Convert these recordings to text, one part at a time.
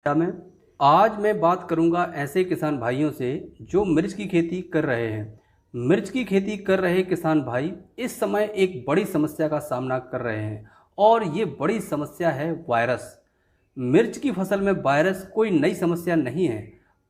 में आज मैं बात करूंगा ऐसे किसान भाइयों से जो मिर्च की खेती कर रहे हैं। मिर्च की खेती कर रहे किसान भाई इस समय एक बड़ी समस्या का सामना कर रहे हैं और ये बड़ी समस्या है वायरस। मिर्च की फसल में वायरस कोई नई समस्या नहीं है,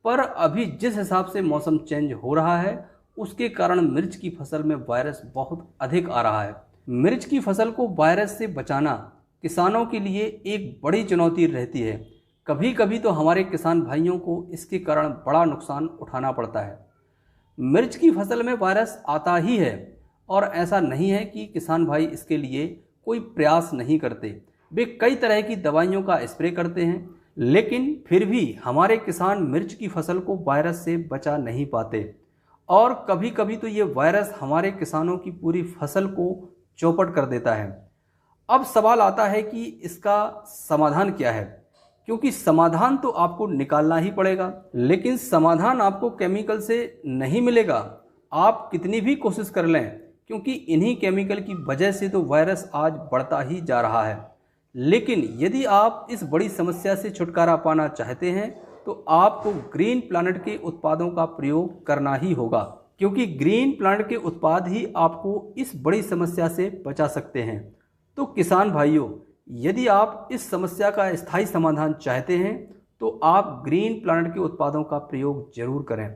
पर अभी जिस हिसाब से मौसम चेंज हो रहा है उसके कारण मिर्च की फसल में वायरस बहुत अधिक आ रहा है। मिर्च की फसल को वायरस से बचाना किसानों के लिए एक बड़ी चुनौती रहती है। कभी कभी तो हमारे किसान भाइयों को इसके कारण बड़ा नुकसान उठाना पड़ता है। मिर्च की फसल में वायरस आता ही है और ऐसा नहीं है कि किसान भाई इसके लिए कोई प्रयास नहीं करते। वे कई तरह की दवाइयों का स्प्रे करते हैं, लेकिन फिर भी हमारे किसान मिर्च की फसल को वायरस से बचा नहीं पाते और कभी कभी तो ये वायरस हमारे किसानों की पूरी फसल को चौपट कर देता है। अब सवाल आता है कि इसका समाधान क्या है, क्योंकि समाधान तो आपको निकालना ही पड़ेगा, लेकिन समाधान आपको केमिकल से नहीं मिलेगा। आप कितनी भी कोशिश कर लें, क्योंकि इन्हीं केमिकल की वजह से तो वायरस आज बढ़ता ही जा रहा है। लेकिन यदि आप इस बड़ी समस्या से छुटकारा पाना चाहते हैं तो आपको ग्रीन प्लानेट के उत्पादों का प्रयोग करना ही होगा, क्योंकि ग्रीन प्लानेट के उत्पाद ही आपको इस बड़ी समस्या से बचा सकते हैं। तो किसान भाइयों, यदि आप इस समस्या का स्थायी समाधान चाहते हैं तो आप ग्रीन प्लानेट के उत्पादों का प्रयोग जरूर करें।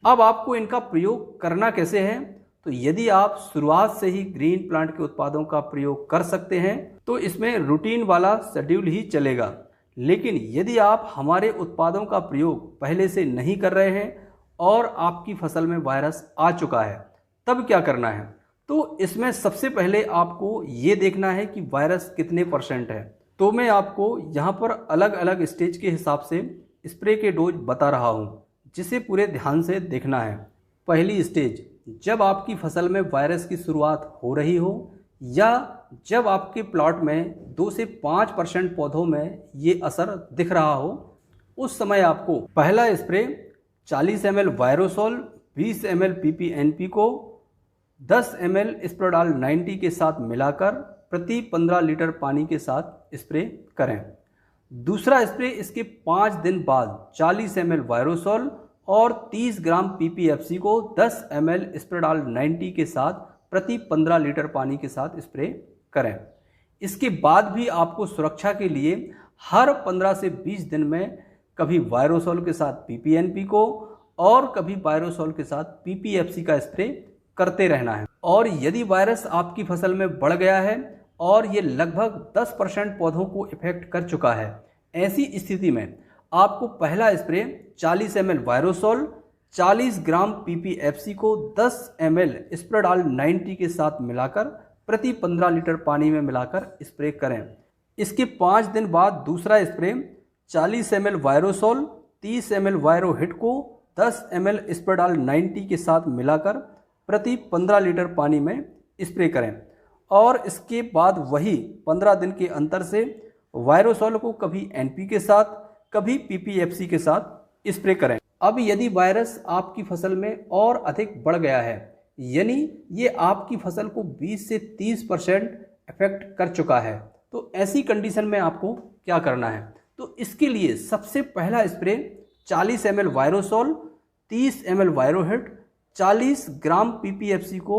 अब आपको इनका प्रयोग करना कैसे है, तो यदि आप शुरुआत से ही ग्रीन प्लानेट के उत्पादों का प्रयोग कर सकते हैं तो इसमें रूटीन वाला शेड्यूल ही चलेगा। लेकिन यदि आप हमारे उत्पादों का प्रयोग पहले से नहीं कर रहे हैं और आपकी फसल में वायरस आ चुका है, तब क्या करना है? तो इसमें सबसे पहले आपको ये देखना है कि वायरस कितने % है। तो मैं आपको यहाँ पर अलग अलग स्टेज के हिसाब से स्प्रे के डोज बता रहा हूँ, जिसे पूरे ध्यान से देखना है। पहली स्टेज, जब आपकी फसल में वायरस की शुरुआत हो रही हो या जब आपके प्लॉट में 2 से 5% पौधों में ये असर दिख रहा हो, उस समय आपको पहला स्प्रे 40 ml वायरोसॉल 20 ml PPNP को 10 ml स्प्रेडाल 90 के साथ मिलाकर प्रति 15 लीटर पानी के साथ स्प्रे करें। दूसरा स्प्रे इसके 5 दिन बाद 40 ml वायरोसॉल और 30 ग्राम PPFC को 10 ml स्प्रेडाल 90 के साथ प्रति 15 लीटर पानी के साथ स्प्रे करें। इसके बाद भी आपको सुरक्षा के लिए हर 15 से 20 दिन में कभी वायरोसॉल के साथ PPNP को और कभी वायरोसॉल के साथ PPFC का स्प्रे करते रहना है। और यदि वायरस आपकी फसल में बढ़ गया है और ये लगभग 10% पौधों को इफेक्ट कर चुका है, ऐसी स्थिति में आपको पहला स्प्रे 40 ml वायरोसॉल 40 ग्राम PPFC को 10 ml स्प्रेडाल 90 के साथ मिलाकर प्रति 15 लीटर पानी में मिलाकर स्प्रे करें। इसके 5 दिन बाद दूसरा स्प्रे 40 ml वायरोसॉल 30 ml वायरोहिट को 10 ml स्प्रेडाल 90 के साथ मिलाकर प्रति 15 लीटर पानी में स्प्रे करें। और इसके बाद वही 15 दिन के अंतर से वायरोसॉल को कभी NP के साथ कभी PPFC के साथ स्प्रे करें। अब यदि वायरस आपकी फसल में और अधिक बढ़ गया है, यानी ये आपकी फसल को 20 से 30% इफेक्ट कर चुका है, तो ऐसी कंडीशन में आपको क्या करना है? तो इसके लिए सबसे पहला स्प्रे 40 ml वायरोसॉल 30 ml वायरोहिट 40 ग्राम PPFC को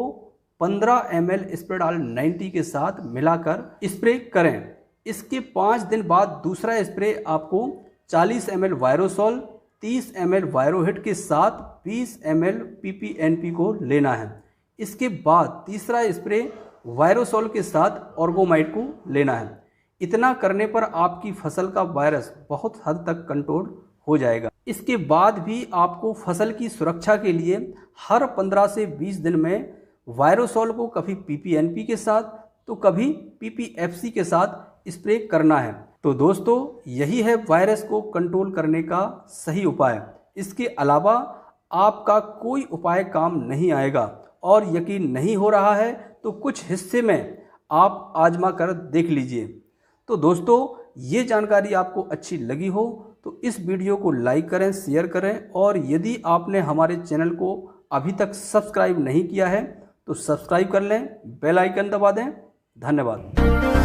15 ml स्प्रेडाल 90 के साथ मिलाकर स्प्रे करें। इसके 5 दिन बाद दूसरा स्प्रे आपको 40 ml वायरोसॉल 30 ml वायरोहिट के साथ 20 ml PPNP को लेना है। इसके बाद तीसरा स्प्रे वायरोसॉल के साथ ऑर्गोमाइड को लेना है। इतना करने पर आपकी फसल का वायरस बहुत हद तक कंट्रोल हो जाएगा। इसके बाद भी आपको फसल की सुरक्षा के लिए हर 15 से 20 दिन में वायरोसॉल को कभी PPNP के साथ तो कभी PPFC के साथ स्प्रे करना है। तो दोस्तों, यही है वायरस को कंट्रोल करने का सही उपाय। इसके अलावा आपका कोई उपाय काम नहीं आएगा और यकीन नहीं हो रहा है तो कुछ हिस्से में आप आजमा कर देख लीजिए। तो दोस्तों, ये जानकारी आपको अच्छी लगी हो तो इस वीडियो को लाइक करें, शेयर करें और यदि आपने हमारे चैनल को अभी तक सब्सक्राइब नहीं किया है तो सब्सक्राइब कर लें, बेल आइकन दबा दें। धन्यवाद।